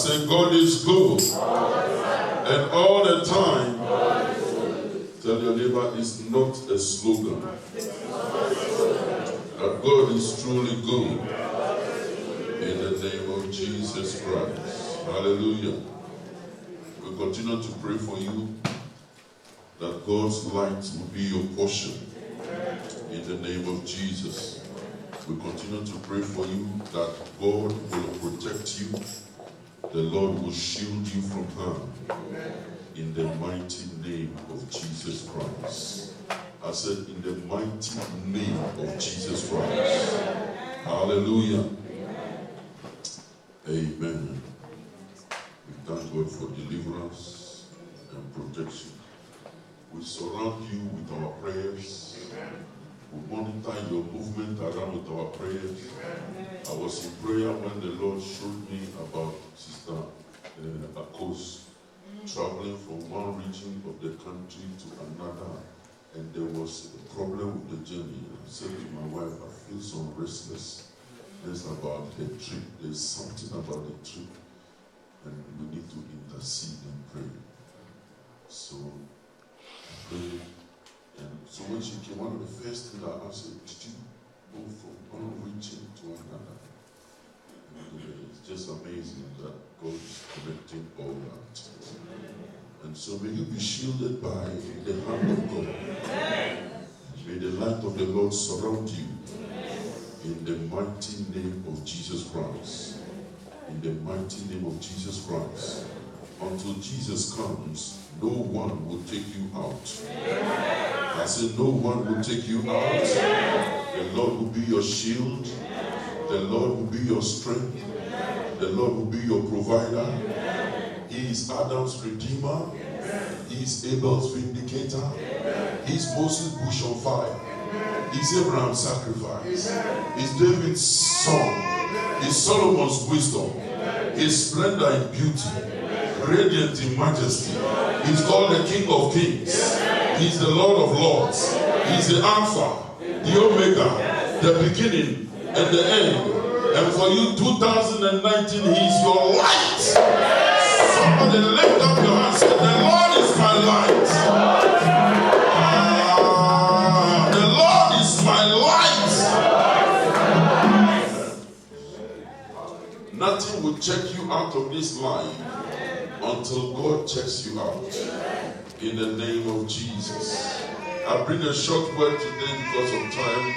say, God is good. And all the time. Tell your neighbor, it's not a slogan. That God is truly good. In the name of Jesus Christ. Hallelujah. We continue to pray for you that God's light will be your portion. In the name of Jesus. We continue to pray for you that God will protect you. The Lord will shield you from harm. In the mighty name of Jesus Christ. I said, in the mighty name of Jesus Christ. Hallelujah. Amen. We thank God for deliverance and protection. We surround you with our prayers. We monitor your movement around with our prayers. I was in prayer when the Lord showed me about Sister Akos traveling from one region of the country to another, and there was a problem with the journey. I said to my wife, I feel so restless. There's about the trip. There's something about the trip, and we need to intercede and pray. So I prayed, and so when she came, one of the first things I asked her, did you go from one region to another? And it's just amazing that God is connecting all that. And so may you be shielded by the hand of God. May the light of the Lord surround you. In the mighty name of Jesus Christ. In the mighty name of Jesus Christ. Until Jesus comes, no one will take you out. I said, no one will take you out. The Lord will be your shield. The Lord will be your strength. The Lord will be your provider. He is Adam's redeemer. He is Abel's vindicator. He is Moses' bush on fire. He's Abraham's sacrifice. He's David's song. He's Solomon's wisdom. His splendor in beauty. Radiant in majesty. He's called the King of Kings. He's the Lord of Lords. He's the Alpha, the Omega, the beginning and the end. And for you, 2019, He's your light. Somebody lift up your hands and say, the Lord is my light. The Lord is my light. Nothing will check you out of this life until God checks you out. In the name of Jesus. I bring a short word today because of time,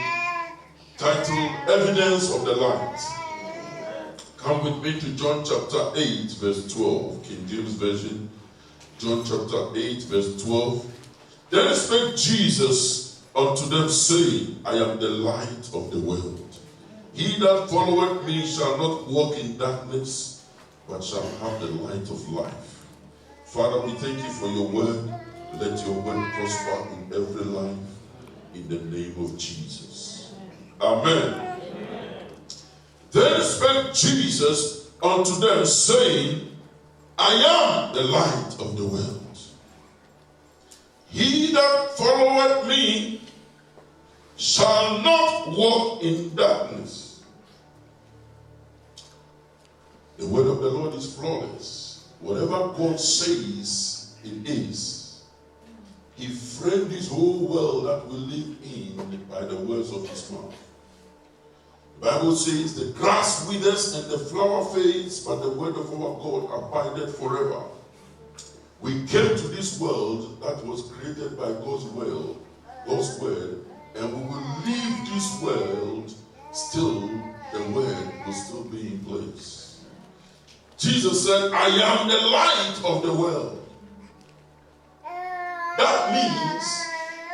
titled Evidence of the Light. Come with me to John chapter 8 verse 12. King James Version. John chapter 8 verse 12. Then spake Jesus unto them, saying, I am the light of the world. He that followeth me shall not walk in darkness, but shall have the light of life. Father, we thank you for your word. Let your word prosper in every life, in the name of Jesus. Amen. Then spake Jesus unto them, saying, I am the light of the world. He that followeth me shall not walk in darkness. The word of the Lord is flawless. Whatever God says, it is. He framed this whole world that we live in by the words of his mouth. The Bible says the grass withers and the flower fades, but the word of our God abideth forever. We came to this world that was created by God's word, and we will leave this world, still the word will still be in place. Jesus said, I am the light of the world. That means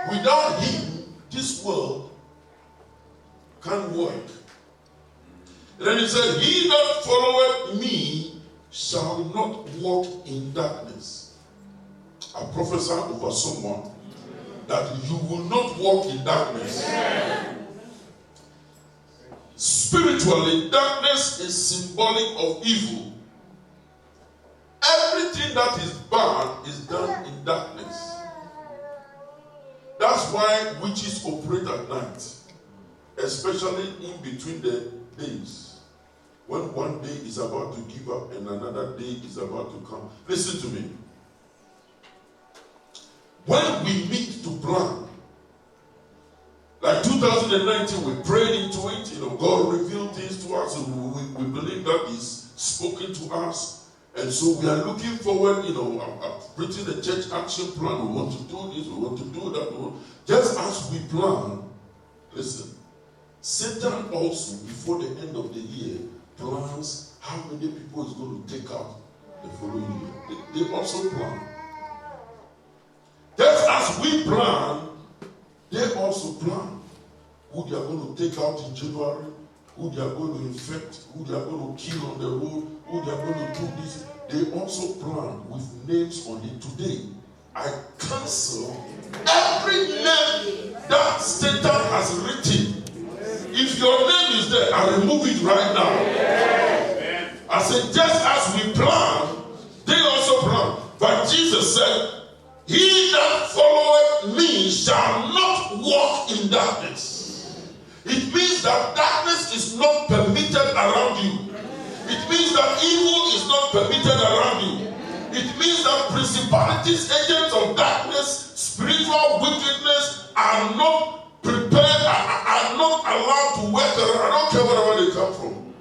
without him, this world can't work. And then he said, he that followeth me shall not walk in darkness. I prophesy over someone that you will not walk in darkness. Spiritually, darkness is symbolic of evil. Everything that is bad is done in darkness. That's why witches operate at night, especially in between the days. when one day is about to give up and another day is about to come. Listen to me. When we meet to plan, like 2019, we prayed into it. God revealed things to us, and we believe that He's spoken to us. And so we are looking forward. I've written a church action plan. We want to do this. We want to do that. Just as we plan, listen. Satan also, before the end of the year, plans how many people is going to take out the following year. They also plan. Just as we plan, they also plan who they are going to take out in January, who they are going to infect, who they are going to kill on the road, who they are going to do this. They also plan with names on it. Today, I cancel every name that Satan has written. If your name is there, I remove it right now. I said, just as we plan, they also plan. But Jesus said, he that followeth me shall not walk in darkness. It means that darkness is not permitted around you. It means that evil is not permitted around you. It means that principalities, agents of darkness, spiritual wickedness are not prepared, are not allowed to work around. I don't care wherever they come from.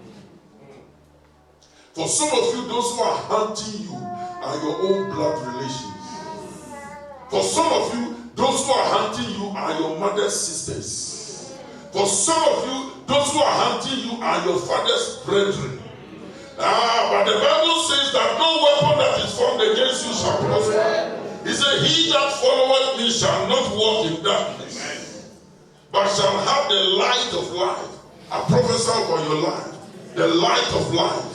For some of you, those who are hunting you are your own blood relations. For some of you, those who are hunting you are your mother's sisters. For some of you, those who are hunting you are your father's brethren. But the Bible says that no weapon that is formed against you shall prosper. He said, he that followeth me shall not walk in darkness, but shall have the light of life. I prophesy over your life. The light of life.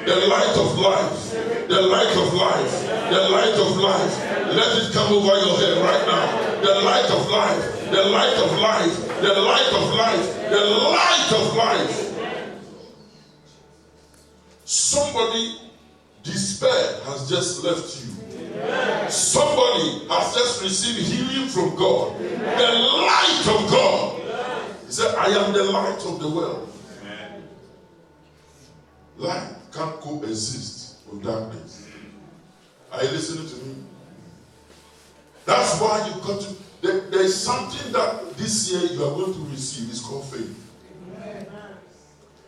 The light of life. The light of life. The light of life. Let it come over your head right now. The light of life. The light of life. The light of life. The light of life. Somebody, despair has just left you. Somebody has just received healing from God. The light of God. He said, I am the light of the world. Light can't coexist with darkness. Are you listening to me? That's why you've got to. There is something that this year you are going to receive. It's called faith.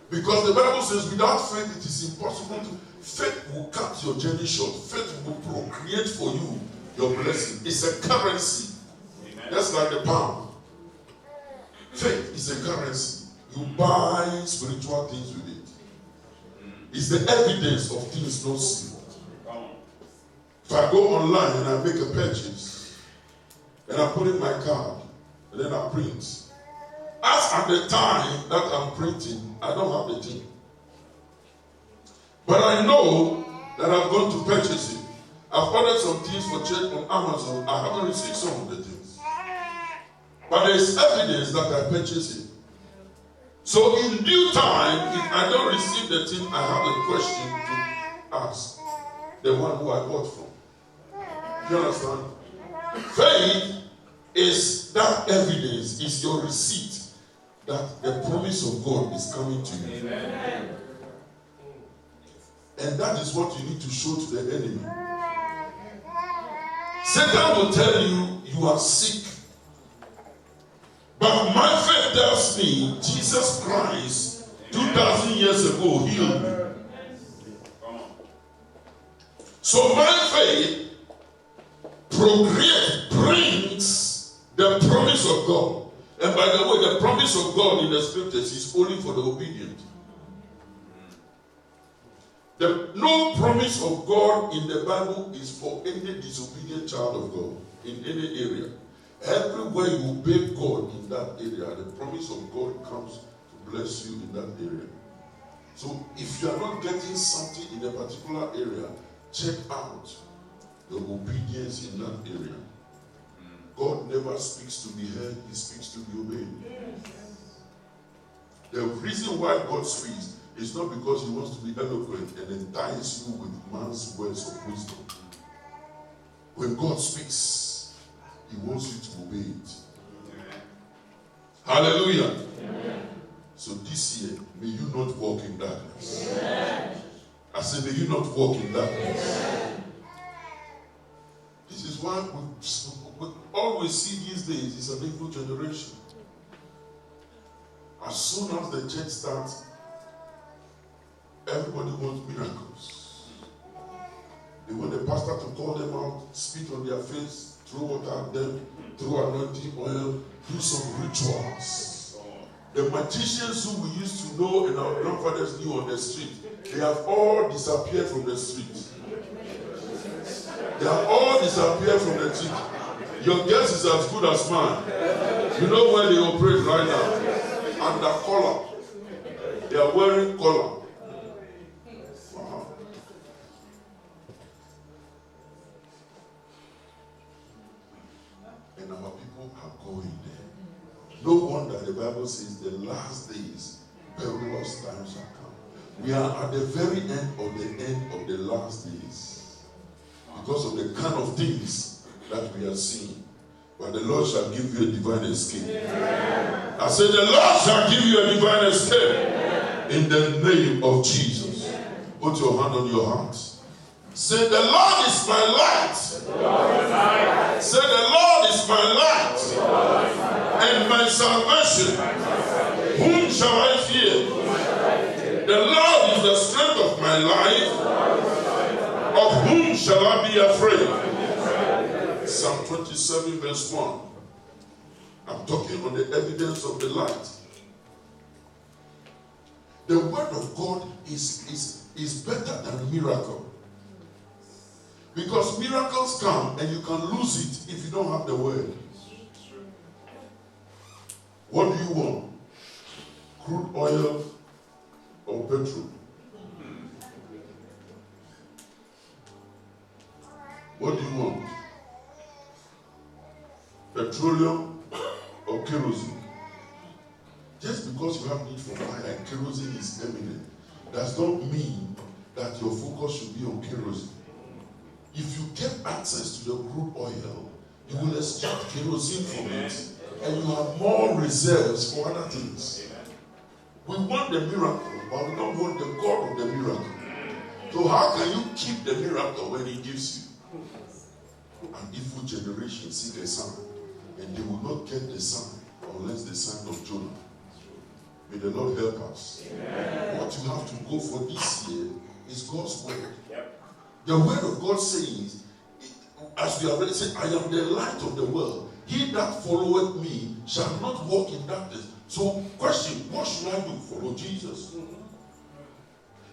Because the Bible says without faith it is impossible to. Faith will cut your journey short. Faith will procreate for you your blessing. It's a currency. Just like the pound. Faith is a currency. You buy spiritual things with it. It's the evidence of things not seen. If I go online and I make a purchase, and I put in my card, and then I print. As at the time that I'm printing, I don't have the thing. But I know that I'm going to purchase it. I've ordered some things for church on Amazon. I haven't received some of the things. But there's evidence that I purchased it. So in due time, if I don't receive the thing, I have a question to ask the one who I bought from. Do you understand? Faith is that evidence, is your receipt that the promise of God is coming to you. Amen. And that is what you need to show to the enemy. Satan will tell you, you are sick. But my faith tells me, Jesus Christ, 2,000 years ago, healed me. So my faith brings the promise of God. And by the way, the promise of God in the scriptures is only for the obedient. No promise of God in the Bible is for any disobedient child of God in any area. Everywhere you obey God in that area, the promise of God comes to bless you in that area. So if you are not getting something in a particular area, check out your obedience in that area. God never speaks to be heard, he speaks to be obeyed. The reason why God speaks is not because he wants to be eloquent and entice you with man's words of wisdom. When God speaks, he wants you to obey it. Amen. Hallelujah. Amen. So this year, may you not walk in darkness. Amen. I said, may you not walk in darkness. Amen. This is why we always see these days is an evil generation. As soon as the church starts, everybody wants miracles. They want the pastor to call them out, spit on their face, throw water at them, throw anointing oil, do some rituals. The magicians who we used to know and our grandfathers knew on the street, they have all disappeared from the street. They have all disappeared from the street. Your guess is as good as mine. You know where they operate right now? Under collar. They are wearing collar. Wow. And our people are going there. No wonder the Bible says the last days, perilous times shall come. We are at the very end of the last days. Because of the kind of things that we are seeing. But the Lord shall give you a divine escape. Amen. I said the Lord shall give you a divine escape. Amen. In the name of Jesus. Amen. Put your hand on your heart. Say the Lord is my light. Say the Lord is my light. And my salvation. Whom shall I fear? The Lord is the strength of my life. Of whom shall I be afraid? Psalm 27 verse 1. I'm talking on the evidence of the light. The word of God is better than miracle. Because miracles come and you can lose it if you don't have the word. What do you want? Crude oil or petrol? What do you want? Petroleum or kerosene? Just because you have need for fire and kerosene is eminent, does not mean that your focus should be on kerosene. If you get access to the crude oil, you will extract kerosene from it, and you have more reserves for other things. We want the miracle, but we don't want the God of the miracle. So how can you keep the miracle when He gives you? An evil generation seek a sign, and they will not get the sign unless the sign of Jonah. May the Lord help us. Amen. What you have to go for this year is God's word. Yep. The word of God says, as we have already said, I am the light of the world. He that followeth me shall not walk in darkness. So, question, what should I do? Follow Jesus.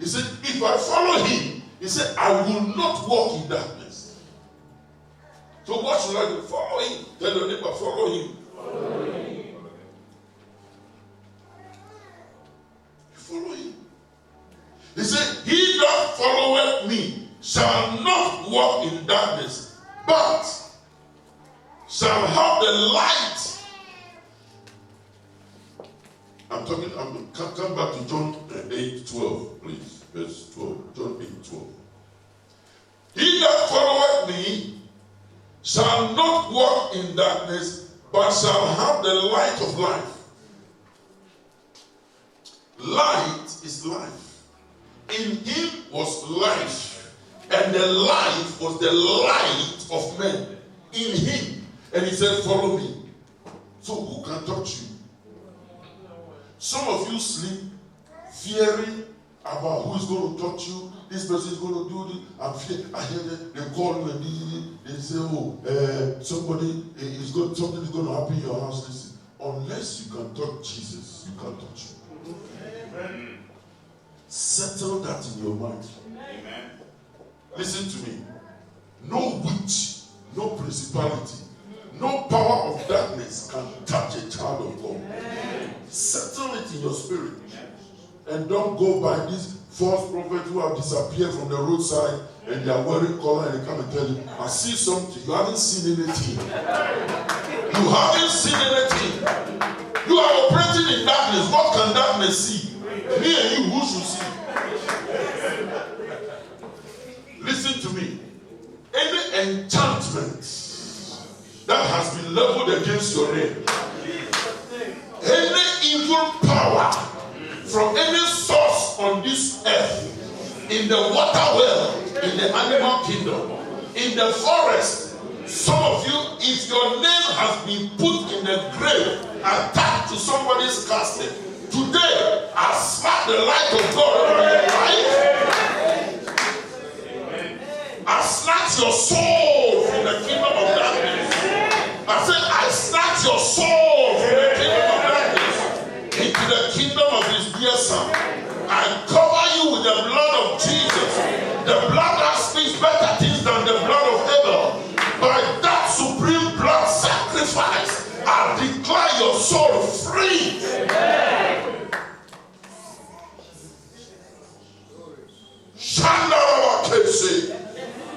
He said, if I follow Him, He said, I will not walk in darkness. So what should I do? Follow Him. Tell your neighbor, follow Him. Follow Him. Follow Him. He said, he that followeth me shall not walk in darkness, but shall have the light. Come back to John 8:12, please. Verse 12. John 8:12. He that followeth me shall not walk in darkness, but shall have the light of life. Light is life. In Him was life, and the life was the light of men. In Him. And He said, follow me. So who can touch you? Some of you sleep fearing about who is going to touch you. This person is going to do this. I'm fear. I hear that they call you and they say, something is going to happen in your house. Listen, unless you can touch Jesus, you can't touch you. Amen. Settle that in your mind. Amen. Listen to me. No witch, no principality, no power of darkness can touch a child of God. Amen. Settle it in your spirit. And don't go by these false prophets who have disappeared from the roadside and they are wearing collar and they come and tell you, I see something. You haven't seen anything. You haven't seen anything. You are operating in darkness. What can darkness see? Me and you, who should see? Listen to me. Any enchantment that has been leveled against your name, any evil power from any source on this earth, in the water well, in the animal kingdom, in the forest. Some of you, if your name has been put in the grave, attached to somebody's casket, today I smack the light of God over your life. I snatch your soul from the kingdom of darkness. I said, I snatch your soul from the kingdom of darkness into the kingdom of his dear son. I cover you with the blood of Jesus, the blood that speaks better things than the blood of Abel. By that supreme blood sacrifice, I declare your soul free.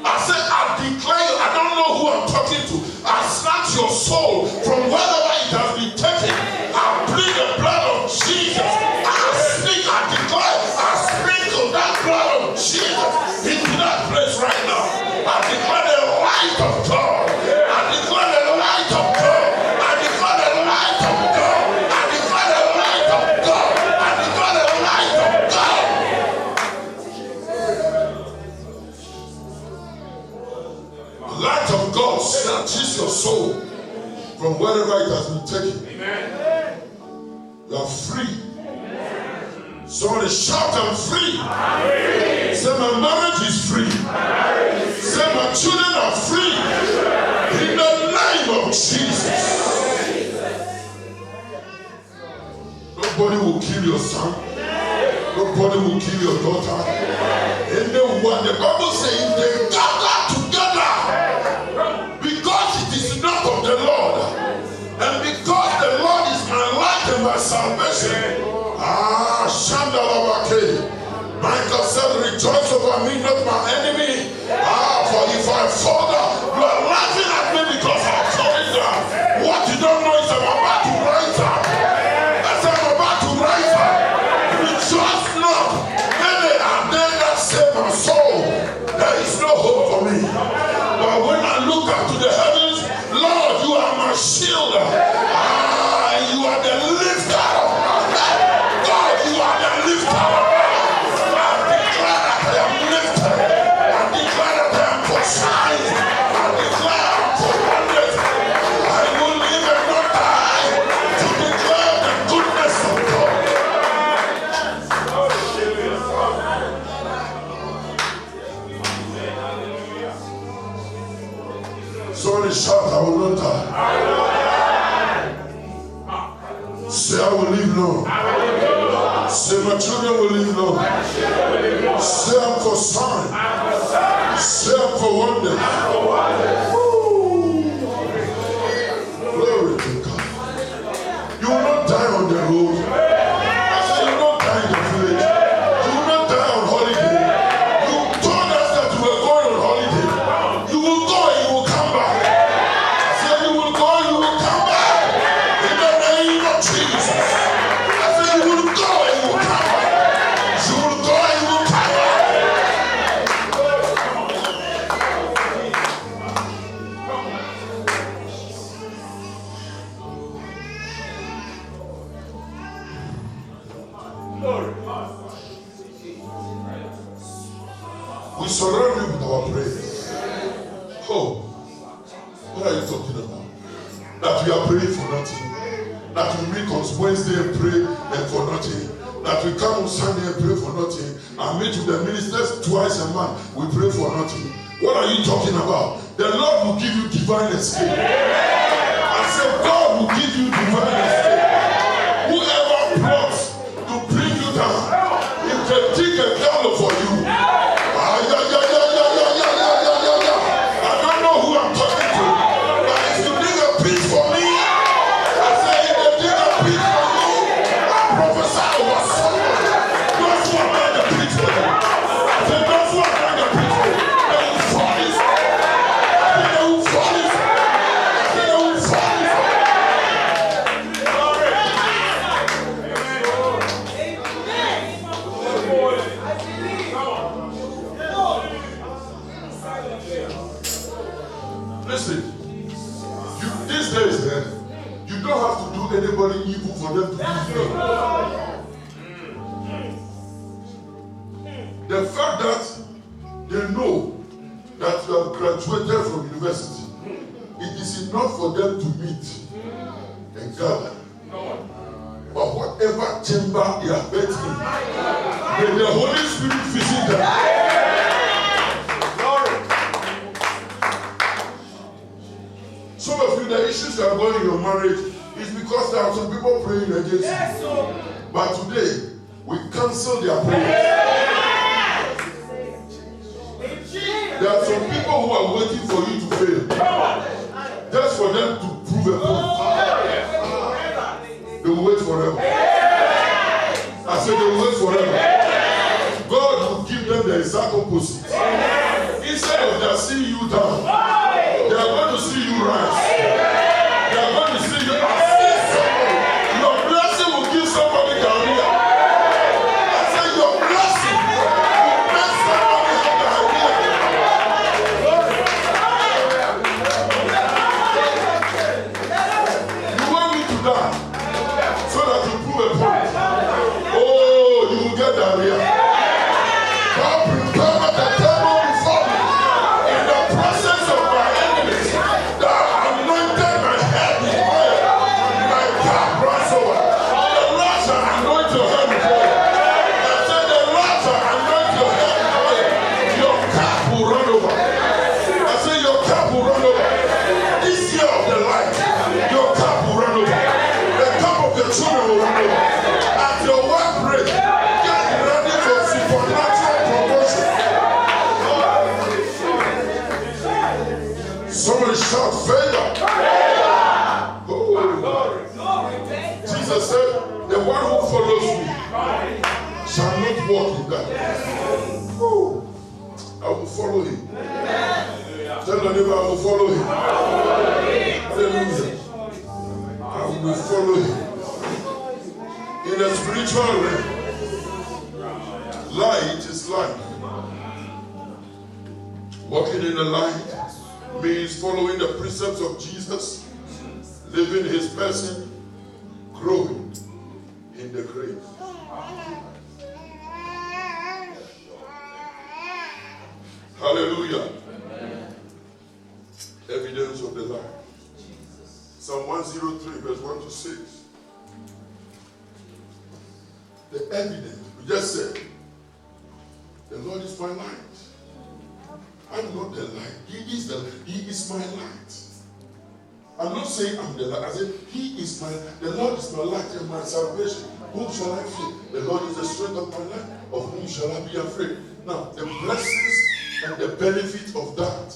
I said, I declare you, I don't know who I'm talking to. I snatch your soul from wherever it has been taken. I plead the blood of Jesus. I declare, I sprinkle that blood of Jesus into that place right now. I declare the light of God. I declare the light of God. I declare the light of God. I declare the light of God. I declare the light of God. The light of God snatches your soul from wherever it has been taken. Amen. You are free. Somebody shout, I'm free. Say my marriage is free. Say my children are free. In the name of Jesus. Nobody will kill your son. Nobody will kill your daughter. Anyone, the Bible says they gather together because it is not of the Lord. And because the Lord is my light and my salvation. Michael said, rejoice over me, not my enemy. For if I fall down, you are laughing at me because I'm falling down. What you don't know is I'm about to rise up. I said, I'm about to rise up. Rejoice not. Many are they that save my soul. There is no hope for me. But when I look up to the heavens, Lord, you are my shield. You are the lifter of my head. God, you are the lifter of my head. I declare that I am lifted. I declare that I am fortified. I declare I am commanded. I will live and not die to declare the goodness of God. Somebody shout, I will not die. Say, I will live long. Say, my children will live long. Say, I'm for sign. Say, I'm for wonder. Glory to God. You will not die on the road. I said, you will not die in the village. You will not die on holiday. You told us that you were going on holiday. You will go and you will come back. I said, you will go and you will come back. In the name of Jesus. I said, you will go and you will come back. You will go and you will come back. We surround you with our prayers. Oh, what are you talking about? That we are praying for nothing. That we meet on Wednesday and pray and for nothing. That we come on Sunday and pray for nothing. And meet with the ministers twice a month. We pray for nothing. What are you talking about? The Lord will give you divine escape. I said God will give you divine escape. Whoever plots to bring you down, if they dig a gallows for you. I don't know who I'm talking to. But if you dig a pit for me, I say if they dig a pit for you, I prophesy over somebody. Those who are made the pit for you. I say those who are made the pit for you, they will fall in. I say they will fall in. I say they will fall in. Listen, these days, you don't have to do anybody evil for them to do you. The fact that they know that you have graduated from university, it is enough for them to meet and gather. But whatever chamber they are met in, may the Holy Spirit visit them. Some of you, the issues that are going in your marriage is because there are some people praying against you. But today, we cancel their prayers. There are some people who are waiting for you to fail. Just for them to prove a point. They will wait forever. I said they will wait forever. God will give them the exact opposite. Instead of them seeing you down, they are going to see you rise. They are going to see you assist somebody. Your blessing will give somebody career. I said your blessing will make somebody have career. You want me to die so that you prove a point. Oh, you will get career. God prepare the table before me in the presence of my enemies. Thou anointed my head with oil, my cup runs over. The Lord shall anoint your head with oil. I said the Lord shall anoint your head with oil. Your cup will run over. I said your cup will run over. This year of the light, your cup will run over. The cup of your children will run over. At your workplace, get ready for supernatural promotion. Somebody shout favor. Oh. Jesus said, the one who follows me shall not walk in darkness. Oh. I will follow him. Tell the neighbor, I will follow him. Hallelujah. I will follow him. In the spiritual realm, light is life. Walking in the light means following the precepts of Jesus, living his person, growing in the grace. Hallelujah. Evidence of the light. Psalm 103 verse 1 to 6. The evidence, we just said, the Lord is my light. I'm not the light. He is my light. I'm not saying I'm the light. I said, the Lord is my light and my salvation. Whom shall I fear? The Lord is the strength of my life. Of whom shall I be afraid? Now, the blessings and the benefit of that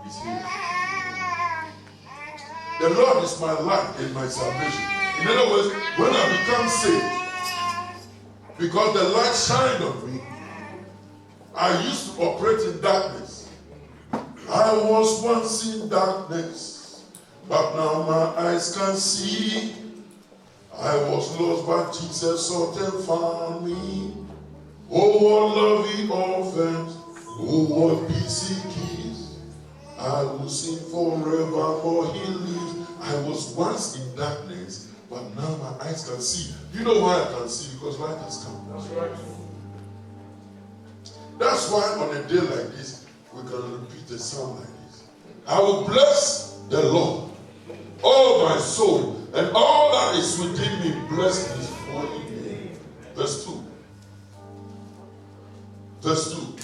is here. The Lord is my light and my salvation. In other words, when I become saved, because the light shined on me, I used to operate in darkness. I was once in darkness, but now my eyes can see. I was lost, but Jesus sought and found me. Oh, what lovely orphans, oh, what peace he gives. I will sing forevermore, he lives. I was once in darkness, but now my eyes can see. You know why I can see? Because light has come. That's right. That's why on a day like this, we can repeat a psalm like this. I will bless the Lord, all my soul, and all that is within me, bless his holy name. Verse 2. Verse 2.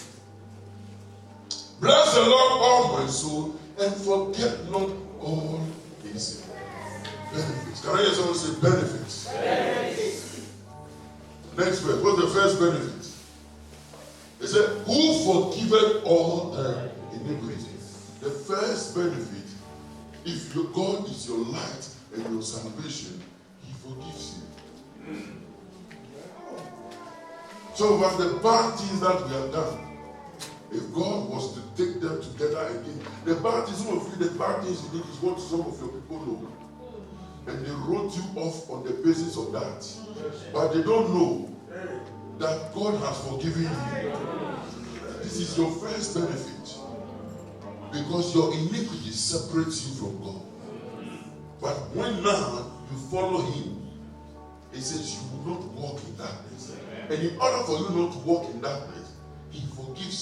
Bless the Lord, all my soul, and forget not all his benefits. Can I hear someone say benefits? Benefits. Next verse. What's the first benefit? It said, who forgiveth all thy iniquities? The first benefit, if your God is your light and your salvation, he forgives you. So about the bad things that we have done, if God was to take them together again, the bad things, some of you, the bad things you did is what some of your people know. And they wrote you off on the basis of that. But they don't know that God has forgiven you. This is your first benefit. Because your iniquity separates you from God. But when now you follow him, he says you will not walk in darkness. And in order for you not to walk in darkness, He forgives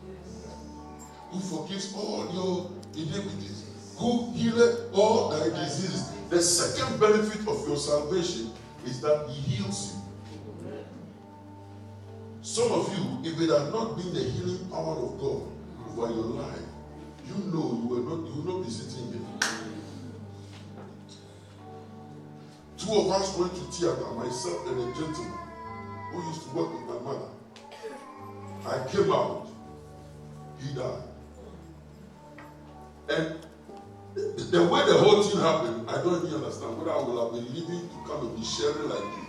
you. Who forgives all your iniquities. Who healeth all thy diseases. The second benefit of your salvation is that he heals you. Some of you, if it had not been the healing power of God over your life, you know you will not be sitting here. Two of us went to theater, myself and a gentleman who used to work with my mother. I came out, he died. And the way the whole thing happened, I don't even understand whether I will have been living to come and be sharing like this.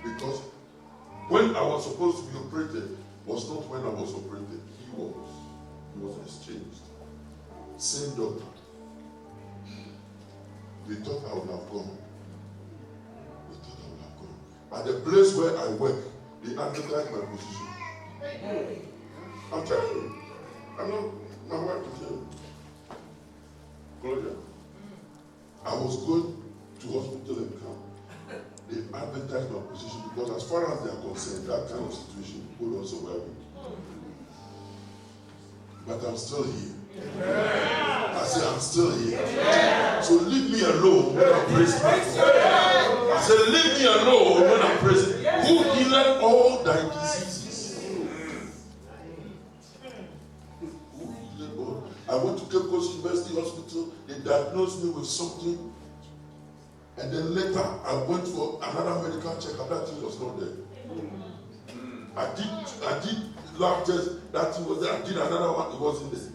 Because when I was supposed to be operated was not when I was operated. He was exchanged. Same doctor. They thought I would have gone. At the place where I work, they advertised my position. I'm telling you. I'm not my wife to tell you. Gloria. I was going to hospital and come. They advertised my position because as far as they are concerned, that kind of situation would also wear me. But I'm still here. I say I'm still here. So leave me alone when I'm praising God. I said leave me alone when I'm praising. Who healed all thy diseases? Who healed all? I went to Cape Coast University Hospital. They diagnosed me with something. And then later, I went for another medical checkup. That thing was not there. I did lab test. That thing was there. I did another one. It wasn't there.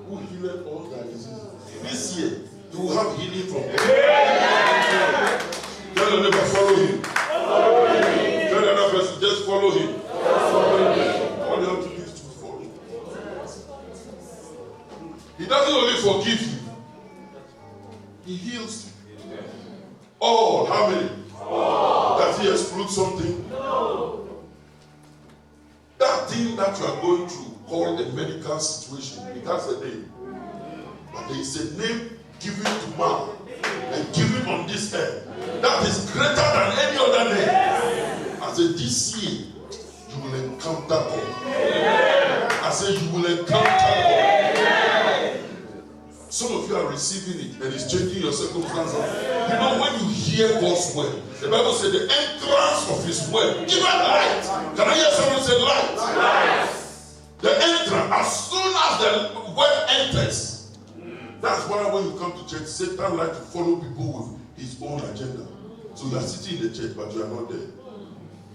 Who healed all thy diseases? This year, you will have healing from God. Tell your neighbor, follow him. Tell another person, just follow him. All you have to do is to follow him. He doesn't only forgive you, he heals you. All, how many? All. Does he exclude something? No. That thing that you are going through, called a medical situation, it has a name. But there is a name given to man and given on this earth that is greater than any other name. I said, this year you will encounter God. I said, you will encounter God. Some of you are receiving it and it's changing your circumstances. You know, when you hear God's word, the Bible said the entrance of his word, give it light. Can I hear someone say light? Light. The entrance, as soon as the word enters, that's why when you come to church, Satan likes to follow people with his own agenda. So you are sitting in the church, but you are not there.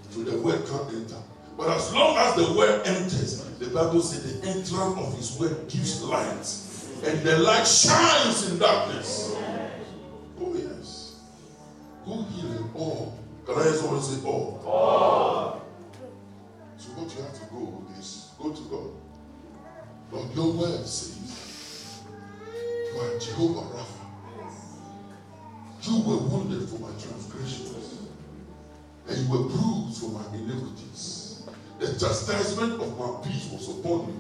So the word can't enter. But as long as the word enters, the Bible said the entrance of his word gives light. And the light shines in darkness. Oh yes. Who healed all? Can I hear someone say all? All. So what you have to go is go to God. Lord, your word says you are Jehovah Rapha. You were wounded for my transgressions, and you were bruised for my iniquities. The chastisement of my peace was upon you,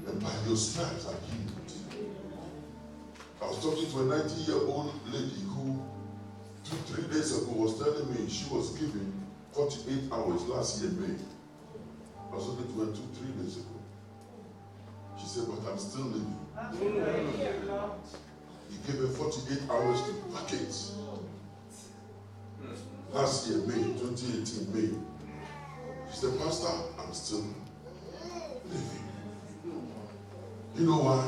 and by your stripes I healed. I was talking to a 90-year-old lady who 2-3 days ago was telling me she was given 48 hours last year, May. I was talking to her 2-3 days ago. She said, but I'm still living. He gave her 48 hours to vacate. Last year, May, 2018, May. She said, Pastor, I'm still living. You know why?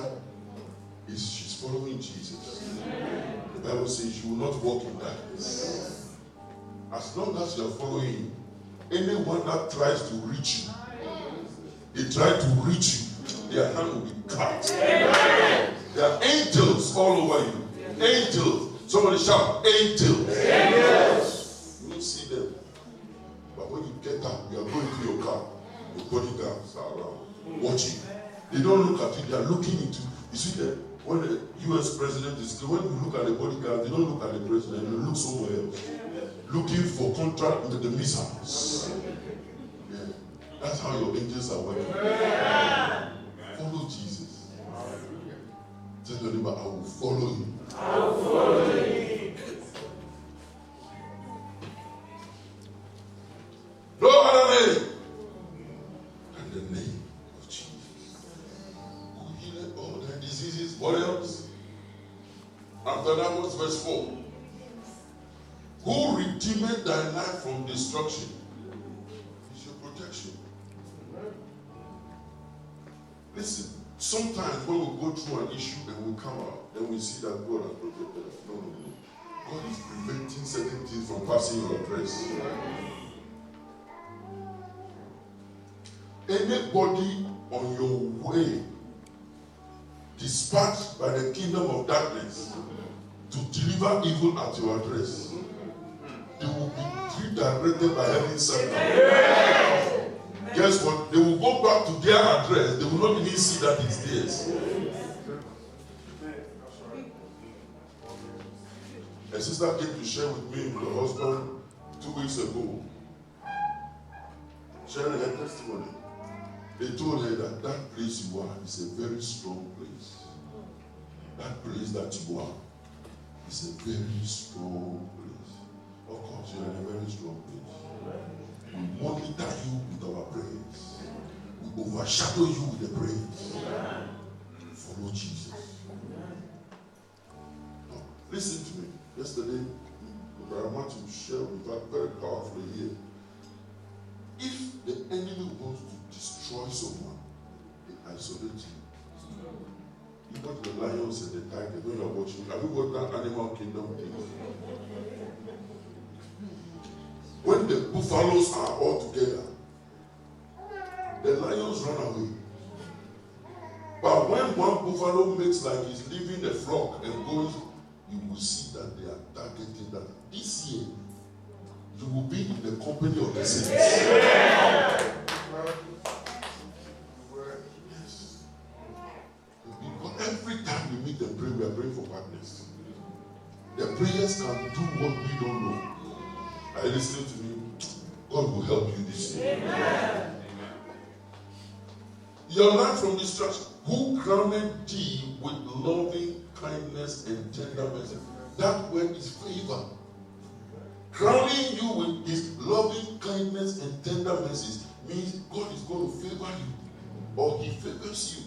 She's following Jesus. The Bible says you will not walk in darkness. As long as you are following, anyone that tries to reach you, they try to reach you, their hand will be cut. There are angels all over you. Angels. Somebody shout, angels. Angels. You don't see them. But when you get up, you are going to your car. Your bodyguards are around, watching. They don't look at you, they are looking into you. You see that when the US president is, when you look at the bodyguard, they don't look at the president, they look somewhere else. Looking for contract with the missiles. Yeah. That's how your angels are working. Follow Jesus. Tell your neighbor, I will follow him. I will follow him. No other name. And the 4. Who redeemed thy life from destruction? It's your protection. Listen, sometimes when we go through an issue and we come out, then we see that God has protected us. No. God is preventing certain things from passing your address. Anybody on your way dispatched by the kingdom of darkness to deliver evil at your address, they will be redirected by heaven sent. Guess what? They will go back to their address. They will not even see that it's theirs. A sister came to share with me with her husband 2 weeks ago, sharing her testimony. They told her that that place you are is a very strong place. That place that you are is a very strong place. Of course, you are in a very strong place. We monitor you with our prayers. We overshadow you with the prayers. Follow Jesus. Now, listen to me. Yesterday, Brother Matthew shared with us very powerfully here. If the enemy wants to destroy someone, they isolate you. You got the lions and the tigers when you're watching. Have you got that Animal Kingdom thing? When the buffaloes are all together, the lions run away. But when one buffalo makes like he's leaving the flock and goes, you will see that they are targeting that. This year, you will be in the company of the saints. Yes. Because every time we meet and pray, we are praying for partners. The prayers can do what we don't know. Are you listening to me? God will help you this year. Amen. Your life from destruction. Who crowned thee with loving kindness and tender mercy? That word is favor. Crowning you with his loving kindness and tender mercies means God is going to favor you, or he favors you.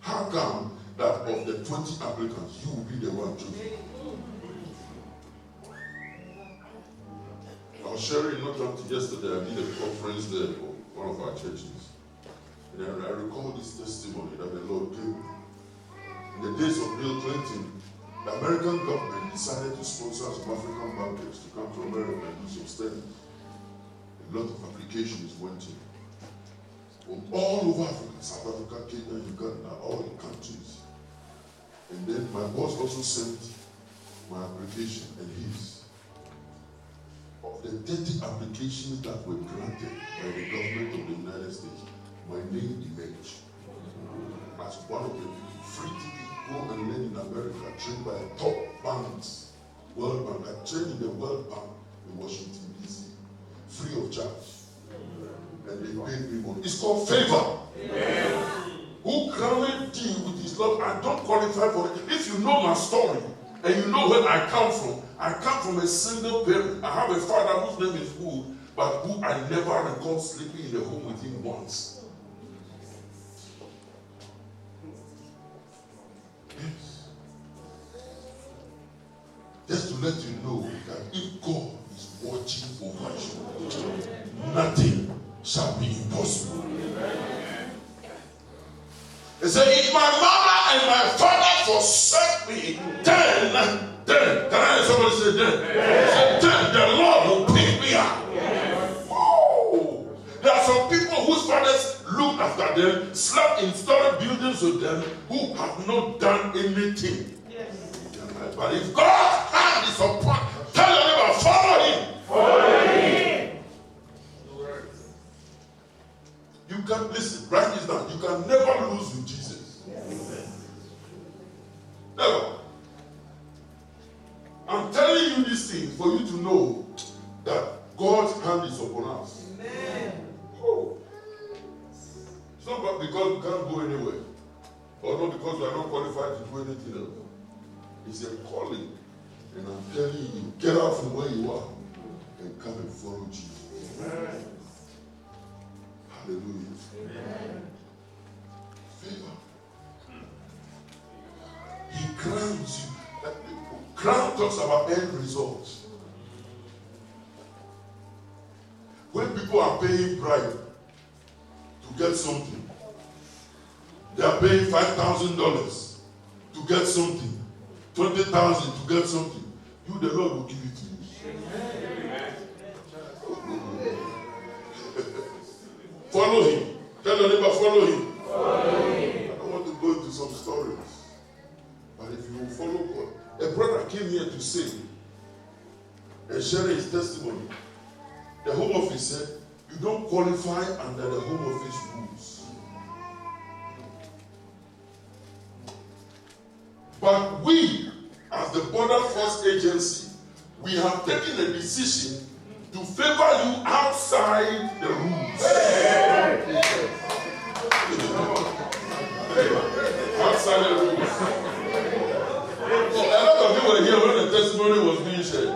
How come that of the 20 applicants, you will be the one chosen? I was sharing not until yesterday, I did a conference there for one of our churches. And I recall this testimony that the Lord gave me. In the days of Bill Clinton, the American government decided to sponsor some African bankers to come to America and do some studies. A lot of applications went in. From all over Africa, South Africa, Kenya, Uganda, all the countries. And then my boss also sent my application and his. Of the 30 applications that were granted by the government of the United States, my name emerged as one of the free tickets. Go and learn in America, trained by top banks, World Bank. I trained in the World Bank in Washington, D.C., free of charge. And they paid me money. It's called favor. Amen. Who crowned thee with his love? I don't qualify for it. If you know my story and you know where I come from a single parent. I have a father whose name is Wood, but who I never recall sleeping in the home with him once. Just to let you know that if God is watching over you, nothing shall be impossible. He said, if my mother and my father forsake me, then, can I hear somebody say then? Then the Lord will pick me up. Oh, there are some people whose fathers looked after them, slept in storage buildings with them, who have not done anything. But if God's hand is upon, tell your neighbor, follow him. Follow him. You can listen, write this down. You can never lose with Jesus. Never. I'm telling you these things for you to know that God's hand is upon us. Amen. Oh. It's not because we can't go anywhere, or not because we are not qualified to do anything else. It's a calling. And I'm telling you, get out from where you are and come and follow Jesus. Amen. Hallelujah. Amen. Favor. He crowns you talks about end results. When people are paying bribe to get something, they are paying $5,000 to get something, $20,000 to get something. You, the Lord, will give it to you. Follow him. Tell your neighbor, follow him. Follow him. I don't want to go into some stories. But if you will follow God. A brother came here to say and share his testimony. The Home Office said, you don't qualify under the Home Office rules. But we, as the Border Force Agency, we have taken a decision to favor you outside the rules. Outside the rules. A lot of you were here when the testimony was being shared.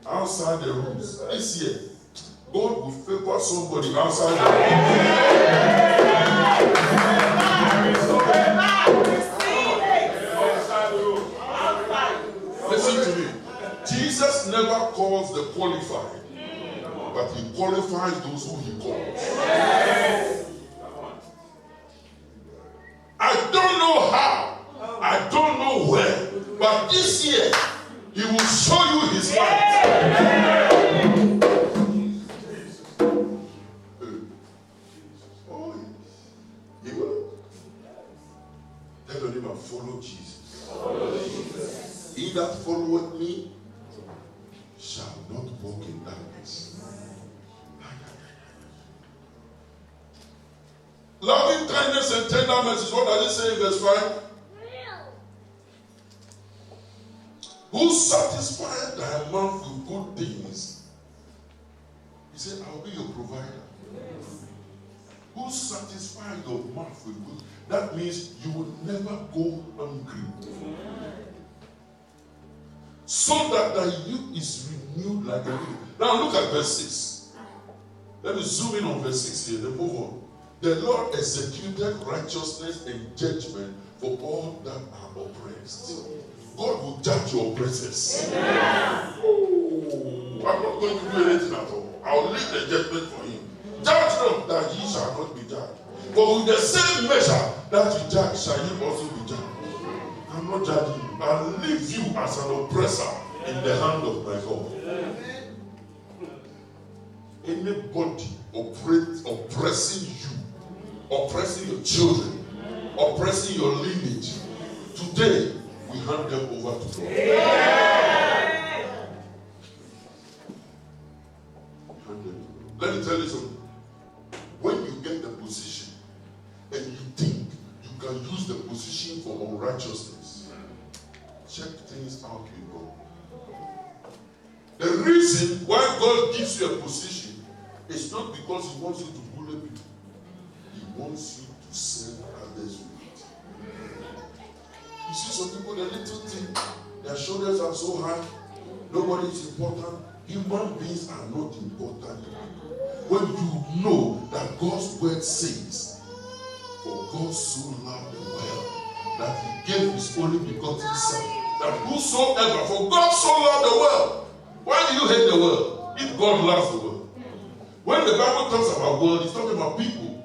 Outside the rules. This year, God will favor somebody outside the rules. Listen to me. Jesus never calls the qualified, but he qualifies those who he calls. I don't know how, I don't know where, but this year he will show you his light. Oh, he will. Tell your neighbor, follow Jesus. He that followeth me shall not walk in darkness. Loving kindness and tender mercies. What does it say in verse 5? Who satisfied thy mouth with good things? He said, I'll be your provider. Who satisfied your mouth with good? That means you will never go hungry. So that thy youth is renewed like a eagle. Now look at verse 6. Let me zoom in on verse 6 here, then move on. The Lord executed righteousness and judgment for all that are oppressed. God will judge your oppressors. Oh, I'm not going to do anything at all. I'll leave the judgment for him. Judge them that ye shall not be judged. But with the same measure that you judge, shall you also be judged. I'm not judging you. I'll leave you as an oppressor in the hand of my God. Anybody oppressing you, oppressing your children, oppressing your lineage, today we hand them over to God. Let me tell you something. When you get the position and you think you can use the position for unrighteousness, check things out with God. The reason why God gives you a position is not because he wants you to bully people. He wants you to serve others with it. You see some people, the little thing, their shoulders are so high, nobody is important. Human beings are not important. When you know that God's word says, for God so loved the world that he gave his only begotten son, that whosoever, for God so loved the world. Why do you hate the world if God loves the world? When the Bible talks about world, it's talking about people.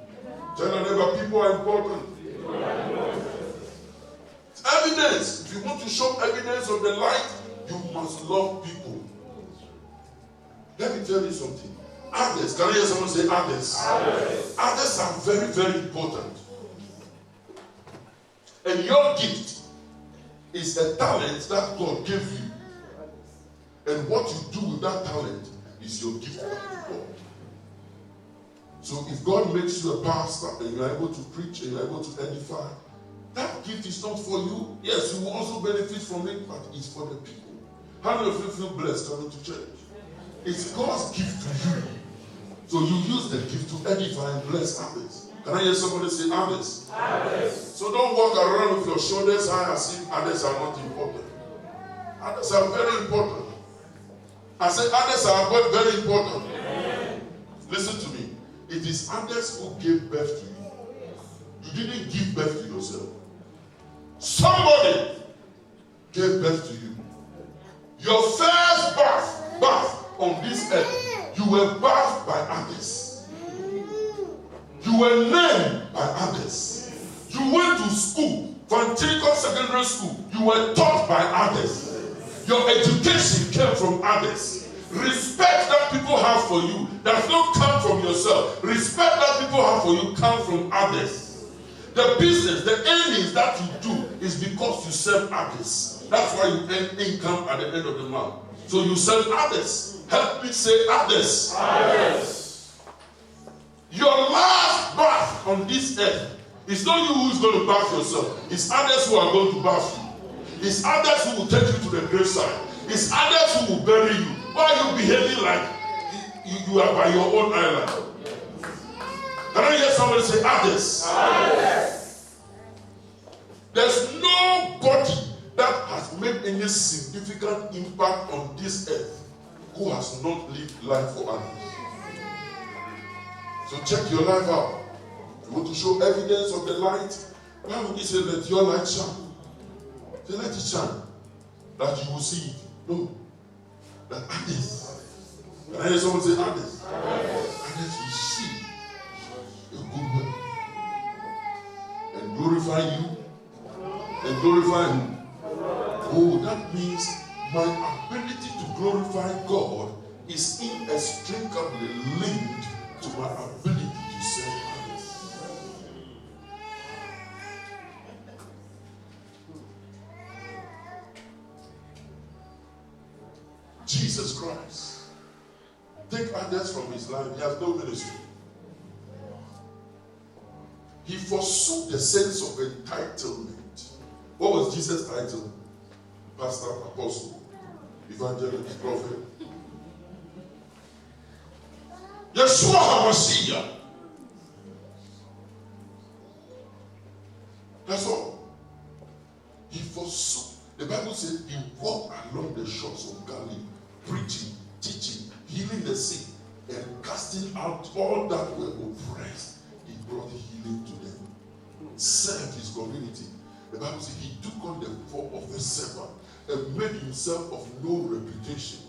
Tell your neighbor, people are important. It's evidence. If you want to show evidence of the light, you must love people. Let me tell you something. Others, can I hear someone say others? Others are very, very important. And your gift is a talent that God gave you. And what you do with that talent is your gift back to God. So if God makes you a pastor and you are able to preach and you are able to edify, that gift is not for you. Yes, you will also benefit from it, but it's for the people. How many of you feel blessed coming to church? It's God's gift to you. So you use the gift to edify and bless others. Can I hear somebody say others? Others. So don't walk around with your shoulders high as if others are not important. Others are very important. I said others are very important. Amen. Listen to me. It is others who gave birth to you. You didn't give birth to yourself. Somebody gave birth to you. Your first birth on this earth, you were birthed by others. You were named by others. You went to school, Fantico Secondary School. You were taught by others. Your education came from others. Respect that people have for you does not come from yourself. Respect that people have for you comes from others. The business, the earnings that you do is because you serve others. That's why you earn income at the end of the month. So you serve others. Help me say others. Others. Your last birth on this earth, it's not you who's going to birth yourself. It's others who are going to birth you. It's others who will take you to the graveside. It's others who will bury you. Why are you behaving like you are by your own island? Can I hear somebody say others? Others. There's nobody that has made any significant impact on this earth who has not lived life for others. So check your life out. If you want to show evidence of the light, why would he say, let your light shine? Say, let it shine. That you will see it. No. That others. Can I hear someone say others? Others will see a good way. And glorify you. And glorify him. Oh, that means my ability to glorify God is inextricably linked to my ability to serve others. Jesus Christ, take others from his life. He has no ministry. He forsook the sense of entitlement. What was Jesus' title? Pastor, apostle, evangelist, prophet. Yeshua HaMashiach. That's all. He forsook. The Bible says he walked along the shores of Galilee, preaching, teaching, healing the sick, and casting out all that were oppressed. He brought healing to them. Served his community. The Bible says he took on the form of a servant and made himself of no reputation.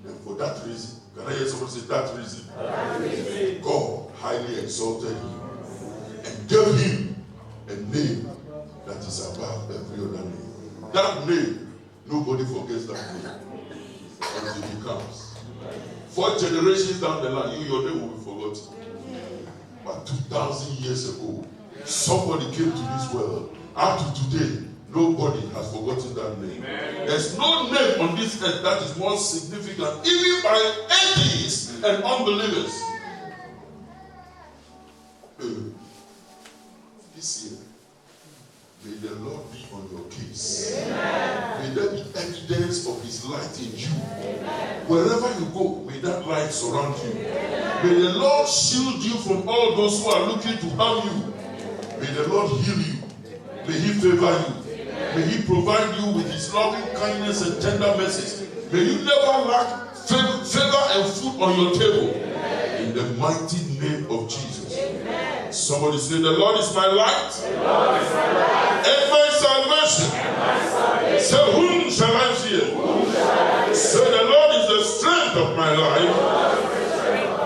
And for that reason, can I hear someone say that reason? That reason. God highly exalted him and gave him a name that is above every other name. That name, nobody forgets that name until he comes. 4 generations down the line, your name will be forgotten. But 2,000 years ago, somebody came to this world. Up to today, nobody has forgotten that name. There's no name on this earth that is more significant, even by atheists and unbelievers. This year, may the Lord be on your case. Amen. May there be evidence of his light in you. Amen. Wherever you go, may that light surround you. Amen. May the Lord shield you from all those who are looking to harm you. May the Lord heal you. May he favor you. Amen. May he provide you with his loving kindness and tender mercies. May you never lack favor and food on your table. Amen. In the mighty name of Jesus. Amen. Somebody say, the Lord is my light. The Lord is my light. And my salvation. And my salvation. Say, whom shall I fear? Say, the Lord is the strength of my life.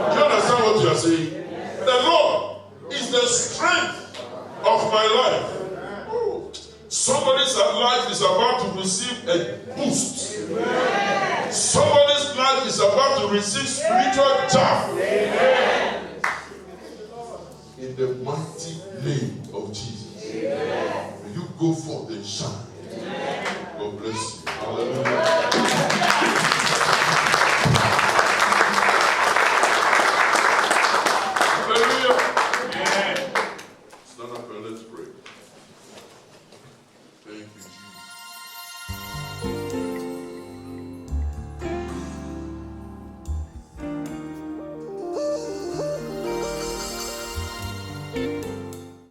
Do you understand what you are saying? Yes. The Lord is the strength of my life. Somebody's life is about to receive a boost. Amen. Somebody's life is about to receive spiritual jab. In the mighty name of Jesus. Amen. May you go forth and shine. Amen. God bless you. Hallelujah.